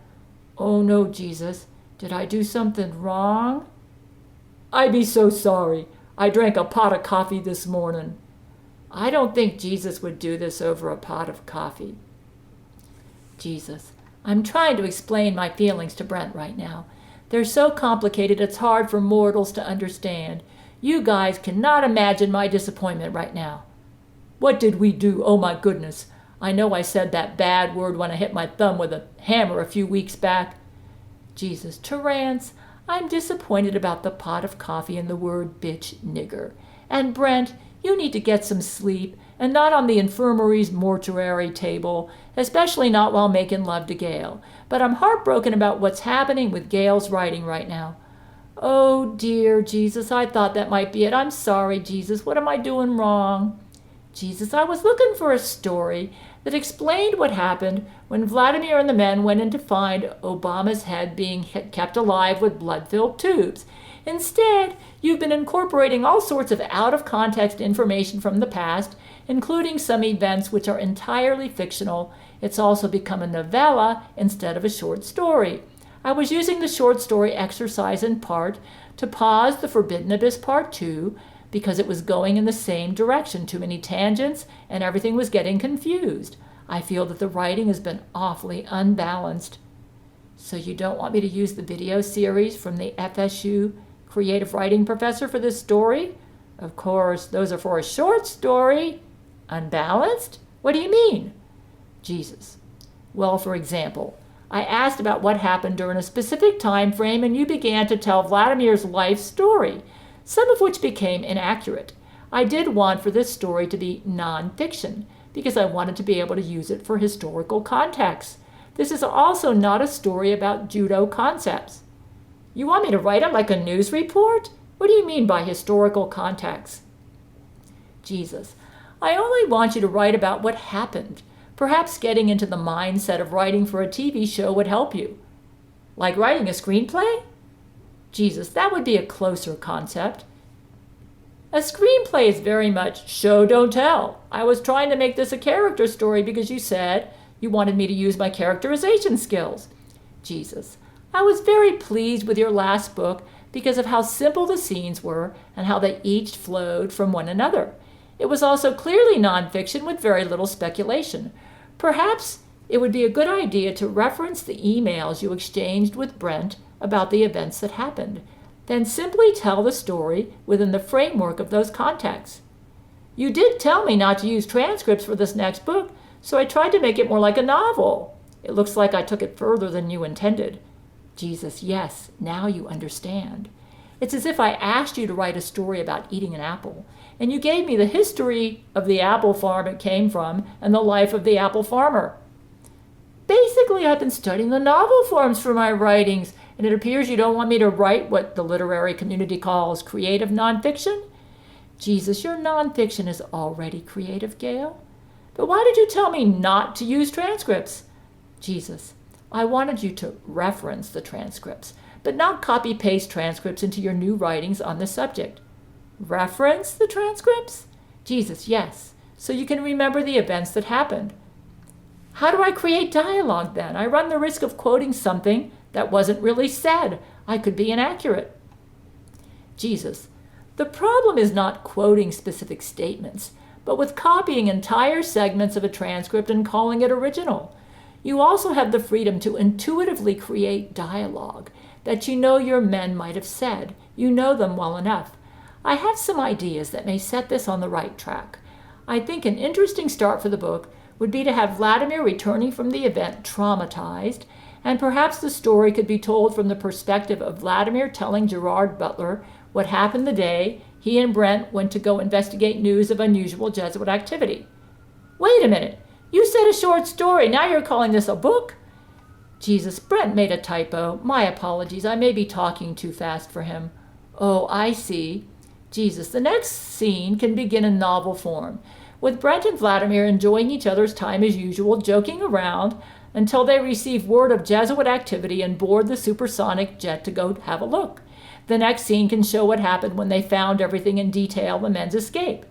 Oh no, Jesus. Did I do something wrong? I be so sorry. I drank a pot of coffee this morning. I don't think Jesus would do this over a pot of coffee. Jesus, I'm trying to explain my feelings to Brent right now. They're so complicated it's hard for mortals to understand. You guys cannot imagine my disappointment right now. What did we do? Oh my goodness. I know I said that bad word when I hit my thumb with a hammer a few weeks back. Jesus, Terrance, I'm disappointed about the pot of coffee and the word bitch nigger. And Brent, you need to get some sleep, and not on the infirmary's mortuary table, especially not while making love to Gail. But I'm heartbroken about what's happening with Gail's writing right now. Oh dear, Jesus, I thought that might be it. I'm sorry, Jesus. What am I doing wrong? Jesus, I was looking for a story that explained what happened when Vladimir and the men went in to find Obama's head being kept alive with blood-filled tubes. Instead, you've been incorporating all sorts of out-of-context information from the past, including some events which are entirely fictional. It's also become a novella instead of a short story. I was using the short story exercise in part to pause The Forbidden Abyss Part 2 because it was going in the same direction, too many tangents, and everything was getting confused. I feel that the writing has been awfully unbalanced. So you don't want me to use the video series from the FSU creative writing professor for this story? Of course, those are for a short story. Unbalanced? What do you mean? Jesus. Well, for example, I asked about what happened during a specific time frame, and you began to tell Vladimir's life story, some of which became inaccurate. I did want for this story to be non-fiction, because I wanted to be able to use it for historical context. This is also not a story about judo concepts. You want me to write it like a news report? What do you mean by historical context? Jesus, I only want you to write about what happened. Perhaps getting into the mindset of writing for a TV show would help you. Like writing a screenplay? Jesus, that would be a closer concept. A screenplay is very much show, don't tell. I was trying to make this a character story because you said you wanted me to use my characterization skills. Jesus, I was very pleased with your last book because of how simple the scenes were and how they each flowed from one another. It was also clearly nonfiction with very little speculation. Perhaps it would be a good idea to reference the emails you exchanged with Brent about the events that happened. Then simply tell the story within the framework of those contexts. You did tell me not to use transcripts for this next book, so I tried to make it more like a novel. It looks like I took it further than you intended. Jesus, yes, now you understand. It's as if I asked you to write a story about eating an apple, and you gave me the history of the apple farm it came from and the life of the apple farmer. Basically, I've been studying the novel forms for my writings, and it appears you don't want me to write what the literary community calls creative nonfiction. Jesus, your nonfiction is already creative, Gail. But why did you tell me not to use transcripts? Jesus, I wanted you to reference the transcripts, but not copy-paste transcripts into your new writings on the subject. Reference the transcripts? Jesus, yes, so you can remember the events that happened. How do I create dialogue then? I run the risk of quoting something that wasn't really said. I could be inaccurate. Jesus, the problem is not quoting specific statements, but with copying entire segments of a transcript and calling it original. You also have the freedom to intuitively create dialogue that you know your men might have said. You know them well enough. I have some ideas that may set this on the right track. I think an interesting start for the book would be to have Vladimir returning from the event traumatized, and perhaps the story could be told from the perspective of Vladimir telling Gerard Butler what happened the day he and Brent went to go investigate news of unusual Jesuit activity. Wait a minute. You said a short story. Now you're calling this a book? Jesus, Brent made a typo. My apologies. I may be talking too fast for him. Oh, I see. Jesus, the next scene can begin in novel form. with Brent and Vladimir enjoying each other's time as usual, joking around until they receive word of Jesuit activity and board the supersonic jet to go have a look. The next scene can show what happened when they found everything in detail, the men's escape.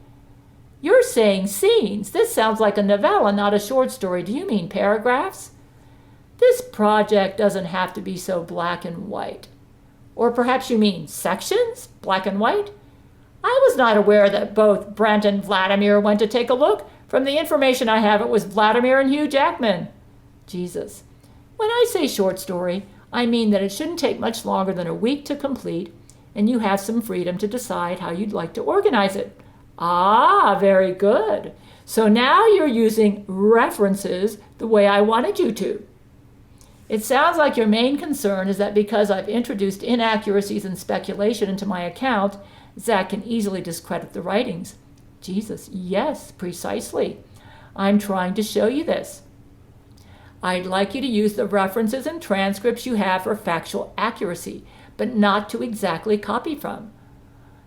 You're saying scenes. This sounds like a novella, not a short story. Do you mean paragraphs? This project doesn't have to be so black and white. Or perhaps you mean sections, black and white? I was not aware that both Brent and Vladimir went to take a look. From the information I have, it was Vladimir and Hugh Jackman. Jesus. When I say short story, I mean that it shouldn't take much longer than a week to complete, and you have some freedom to decide how you'd like to organize it. Ah, very good. So now you're using references the way I wanted you to. It sounds like your main concern is that because I've introduced inaccuracies and speculation into my account, Zach can easily discredit the writings. Jesus, yes, precisely. I'm trying to show you this. I'd like you to use the references and transcripts you have for factual accuracy, but not to exactly copy from.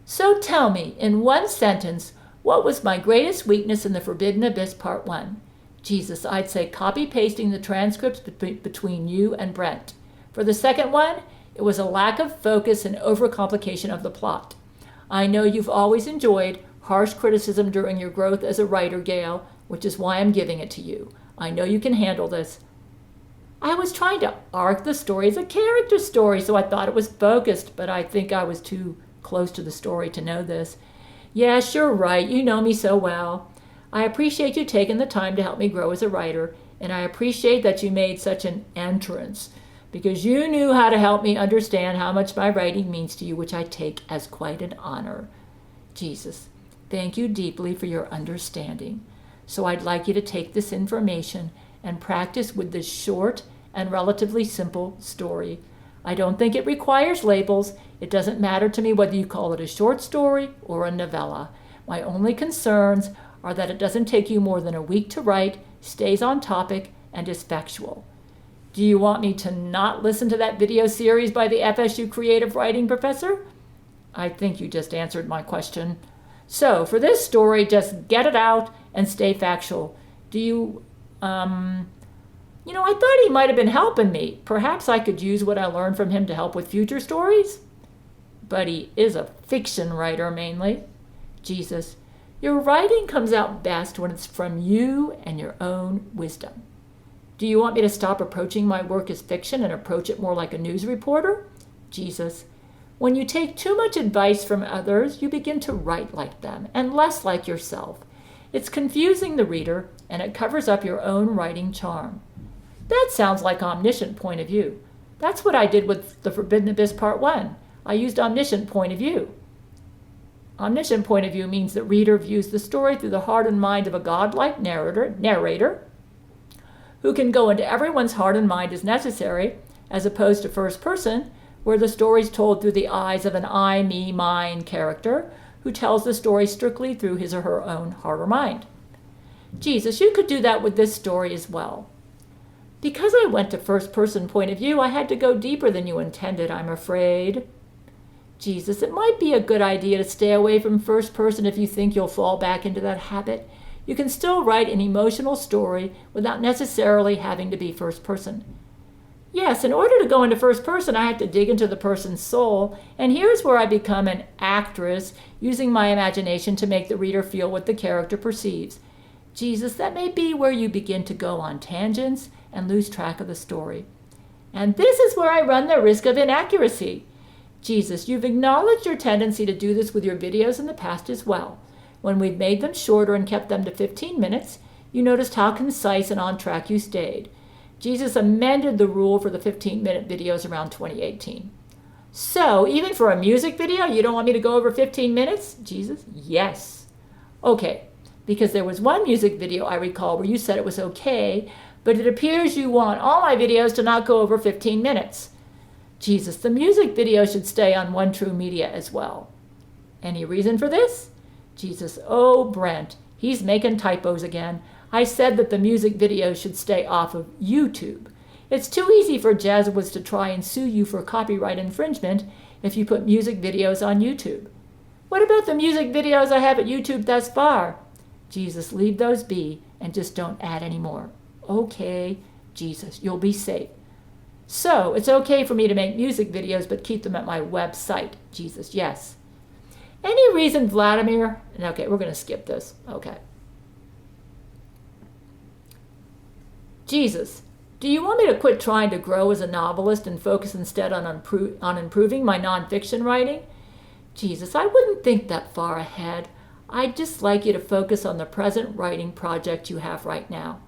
So tell me, in one sentence, what was my greatest weakness in The Forbidden Abyss Part 1? Jesus, I'd say copy-pasting the transcripts between you and Brent. For the second one, it was a lack of focus and overcomplication of the plot. I know you've always enjoyed harsh criticism during your growth as a writer, Gail, which is why I'm giving it to you. I know you can handle this. I was trying to arc the story as a character story, so I thought it was focused, but I think I was too close to the story to know this. Yes, you're right. You know me so well. I appreciate you taking the time to help me grow as a writer, and I appreciate that you made such an entrance, because you knew how to help me understand how much my writing means to you, which I take as quite an honor. Jesus, thank you deeply for your understanding. So I'd like you to take this information and practice with this short and relatively simple story. I don't think it requires labels. It doesn't matter to me whether you call it a short story or a novella. My only concerns are that it doesn't take you more than a week to write, stays on topic, and is factual. Do you want me to not listen to that video series by the FSU creative writing professor? I think you just answered my question. So for this story, just get it out and stay factual. Do you, I thought he might have been helping me. Perhaps I could use what I learned from him to help with future stories? But he is a fiction writer mainly. Jesus, your writing comes out best when it's from you and your own wisdom. Do you want me to stop approaching my work as fiction and approach it more like a news reporter? Jesus, when you take too much advice from others, you begin to write like them and less like yourself. It's confusing the reader, and it covers up your own writing charm. That sounds like omniscient point of view. That's what I did with The Forbidden Abyss Part 1. I used omniscient point of view. Omniscient point of view means the reader views the story through the heart and mind of a godlike narrator who can go into everyone's heart and mind as necessary, as opposed to first person, where the story's told through the eyes of an I, me, mine character who tells the story strictly through his or her own heart or mind. Jesus, you could do that with this story as well. Because I went to first-person point of view, I had to go deeper than you intended, I'm afraid. Jesus, it might be a good idea to stay away from first person if you think you'll fall back into that habit. You can still write an emotional story without necessarily having to be first person. Yes, in order to go into first person, I have to dig into the person's soul, and here's where I become an actress, using my imagination to make the reader feel what the character perceives. Jesus, that may be where you begin to go on tangents and lose track of the story. And this is where I run the risk of inaccuracy. Jesus, you've acknowledged your tendency to do this with your videos in the past as well. When we've made them shorter and kept them to 15 minutes, you noticed how concise and on track you stayed. Jesus amended the rule for the 15-minute videos around 2018. So, even for a music video, you don't want me to go over 15 minutes? Jesus, yes. Okay, because there was one music video I recall where you said it was okay, but it appears you want all my videos to not go over 15 minutes. Jesus, the music video should stay on One True Media as well. Any reason for this? Jesus, oh, Brent, he's making typos again. I said that the music video should stay off of YouTube. It's too easy for Jesuits to try and sue you for copyright infringement if you put music videos on YouTube. What about the music videos I have at YouTube thus far? Jesus, leave those be and just don't add any more. Okay, Jesus, you'll be safe. So, it's okay for me to make music videos, but keep them at my website. Jesus, yes. Any reason, Vladimir? Okay, we're going to skip this. Okay. Jesus, do you want me to quit trying to grow as a novelist and focus instead on improving my nonfiction writing? Jesus, I wouldn't think that far ahead. I'd just like you to focus on the present writing project you have right now.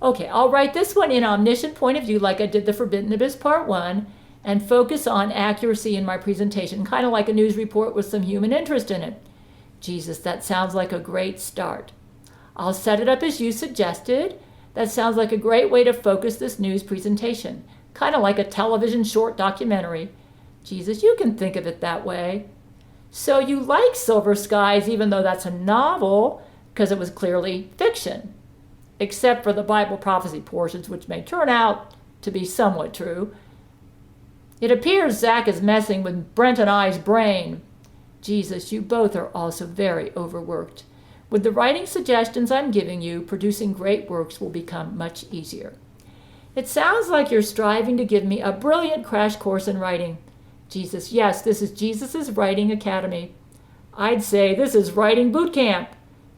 Okay, I'll write this one in omniscient point of view like I did the Forbidden Abyss Part 1 and focus on accuracy in my presentation, kind of like a news report with some human interest in it. Jesus, that sounds like a great start. I'll set it up as you suggested. That sounds like a great way to focus this news presentation, kind of like a television short documentary. Jesus, you can think of it that way. So you like Silver Skies even though that's a novel because it was clearly fiction, except for the Bible prophecy portions, which may turn out to be somewhat true. It appears Zach is messing with Brent and I's brain. Jesus, you both are also very overworked. With the writing suggestions I'm giving you, producing great works will become much easier. It sounds like you're striving to give me a brilliant crash course in writing. Jesus, yes, this is Jesus' Writing Academy. I'd say this is Writing Boot Camp.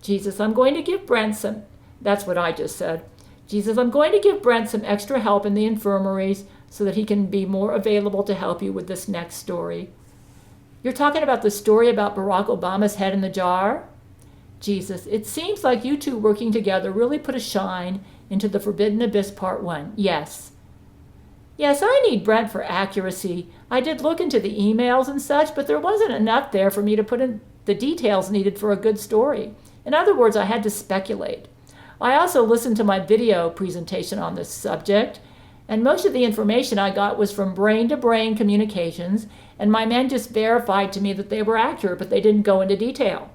Jesus, I'm going to give Brent some... That's what I just said. Jesus, I'm going to give Brent some extra help in the infirmaries so that he can be more available to help you with this next story. You're talking about the story about Barack Obama's head in the jar? Jesus, it seems like you two working together really put a shine into the Forbidden Abyss Part 1. Yes. Yes, I need Brent for accuracy. I did look into the emails and such, but there wasn't enough there for me to put in the details needed for a good story. In other words, I had to speculate. I also listened to my video presentation on this subject, and most of the information I got was from brain-to-brain communications, and my men just verified to me that they were accurate, but they didn't go into detail.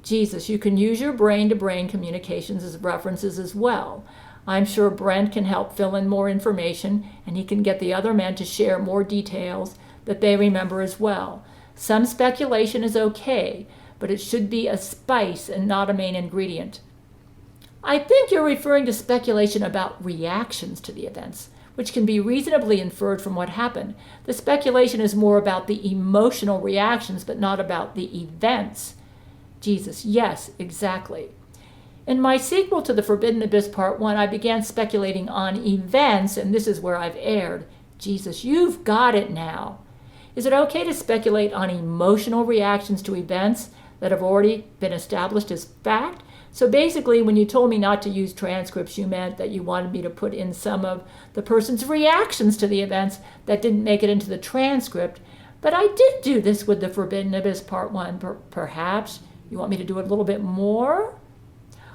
Jesus, you can use your brain-to-brain communications as references as well. I'm sure Brent can help fill in more information, and he can get the other men to share more details that they remember as well. Some speculation is okay, but it should be a spice and not a main ingredient. I think you're referring to speculation about reactions to the events, which can be reasonably inferred from what happened. The speculation is more about the emotional reactions, but not about the events. Jesus, yes, exactly. In my sequel to The Forbidden Abyss Part 1, I began speculating on events, and this is where I've erred. Jesus, you've got it now. Is it okay to speculate on emotional reactions to events that have already been established as fact? So basically, when you told me not to use transcripts, you meant that you wanted me to put in some of the person's reactions to the events that didn't make it into the transcript. But I did do this with The Forbidden Abyss Part 1. Perhaps you want me to do it a little bit more?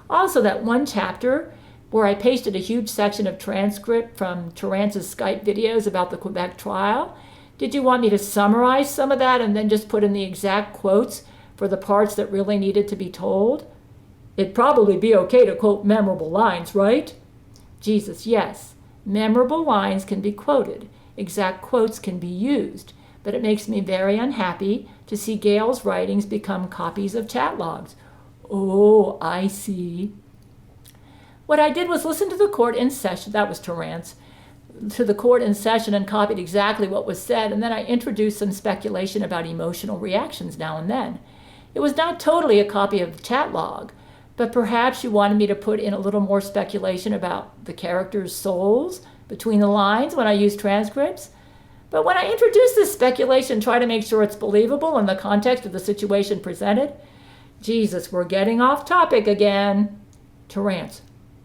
Also, that one chapter where I pasted a huge section of transcript from Terrance's Skype videos about the Quebec trial, did you want me to summarize some of that and then just put in the exact quotes for the parts that really needed to be told? It'd probably be okay to quote memorable lines, right? Jesus, yes. Memorable lines can be quoted. Exact quotes can be used. But it makes me very unhappy to see Gail's writings become copies of chat logs. Oh, I see. What I did was listen to the court in session, that was Terrance, to the court in session and copied exactly what was said, and then I introduced some speculation about emotional reactions now and then. It was not totally a copy of the chat log, but perhaps you wanted me to put in a little more speculation about the characters' souls between the lines when I used transcripts. But when I introduce this speculation, try to make sure it's believable in the context of the situation presented. Jesus, we're getting off topic again. Terrance,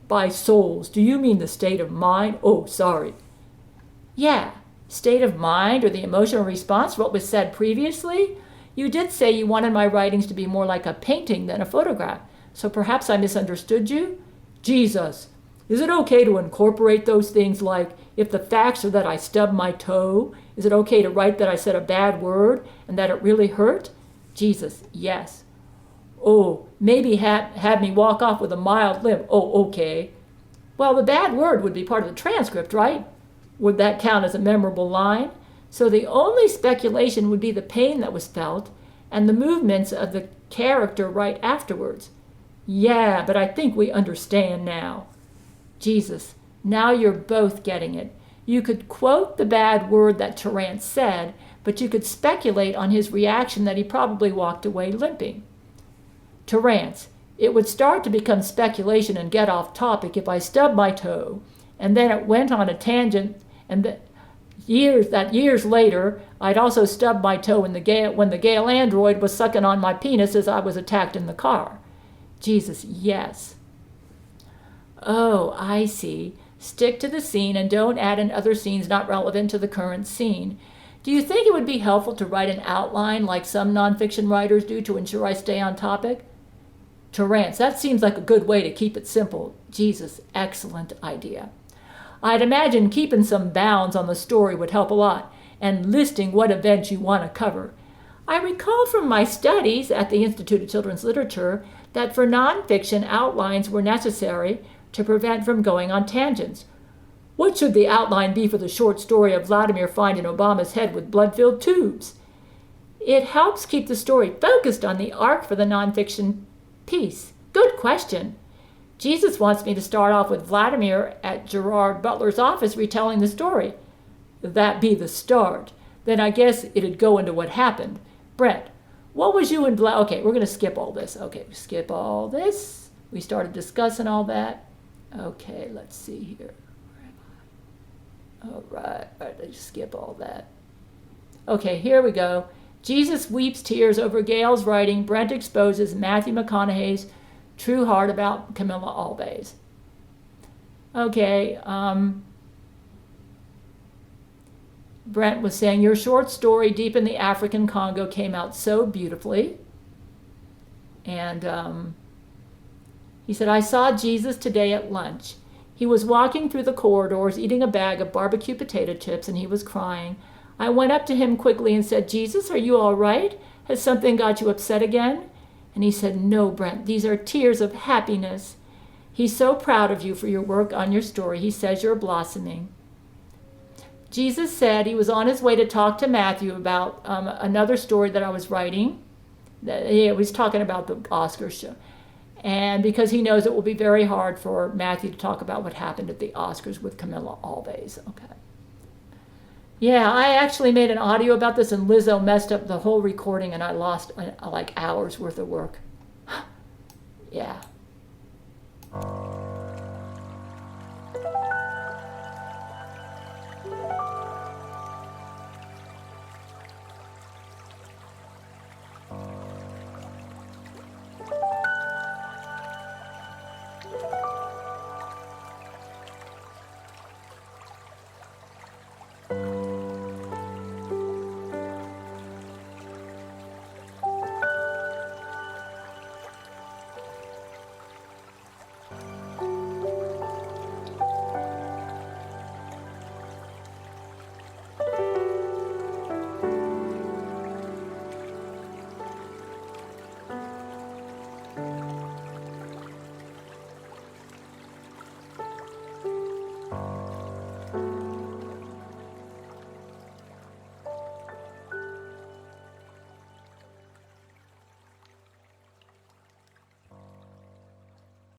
by souls, do you mean the state of mind? Oh, sorry. Yeah, state of mind or the emotional response to what was said previously? You did say you wanted my writings to be more like a painting than a photograph, so perhaps I misunderstood you? Jesus, is it okay to incorporate those things like, if the facts are that I stubbed my toe, is it okay to write that I said a bad word and that it really hurt? Jesus, yes. Oh, maybe had me walk off with a mild limp. Oh, okay. Well, the bad word would be part of the transcript, right? Would that count as a memorable line? So the only speculation would be the pain that was felt and the movements of the character right afterwards. Yeah, but I think we understand now. Jesus, now you're both getting it. You could quote the bad word that Terence said, but you could speculate on his reaction that he probably walked away limping. Terence, it would start to become speculation and get off topic if I stubbed my toe, and then it went on a tangent, and years later, I'd also stubbed my toe when the Gail android was sucking on my penis as I was attacked in the car. Jesus, yes. Oh, I see. Stick to the scene and don't add in other scenes not relevant to the current scene. Do you think it would be helpful to write an outline like some nonfiction writers do to ensure I stay on topic? Terence, that seems like a good way to keep it simple. Jesus, excellent idea. I'd imagine keeping some bounds on the story would help a lot, and listing what events you want to cover. I recall from my studies at the Institute of Children's Literature that for nonfiction, outlines were necessary to prevent from going on tangents. What should the outline be for the short story of Vladimir finding Obama's head with blood-filled tubes? It helps keep the story focused on the arc for the nonfiction piece. Good question. Jesus wants me to start off with Vladimir at Gerard Butler's office retelling the story. That be the start. Then I guess it'd go into what happened. Brent, what was you and Okay, we're going to skip all this. Okay, skip all this. We started discussing all that. Okay, let's see here. All right, let's skip all that. Okay, here we go. Jesus weeps tears over Gail's writing. Brent exposes Matthew McConaughey's true heart about Camilla Alves. Okay, Brent was saying, your short story, Deep in the African Congo, came out so beautifully. And he said, I saw Jesus today at lunch. He was walking through the corridors eating a bag of barbecue potato chips, and he was crying. I went up to him quickly and said, Jesus, are you all right? Has something got you upset again? And he said, no, Brent, these are tears of happiness. He's so proud of you for your work on your story. He says you're blossoming. Jesus said he was on his way to talk to Matthew about another story that I was writing. He was talking about the Oscar show. And because he knows it will be very hard for Matthew to talk about what happened at the Oscars with Camilla Alves. Okay. Yeah, I actually made an audio about this, and Lizzo messed up the whole recording, and I lost like hours worth of work. Yeah.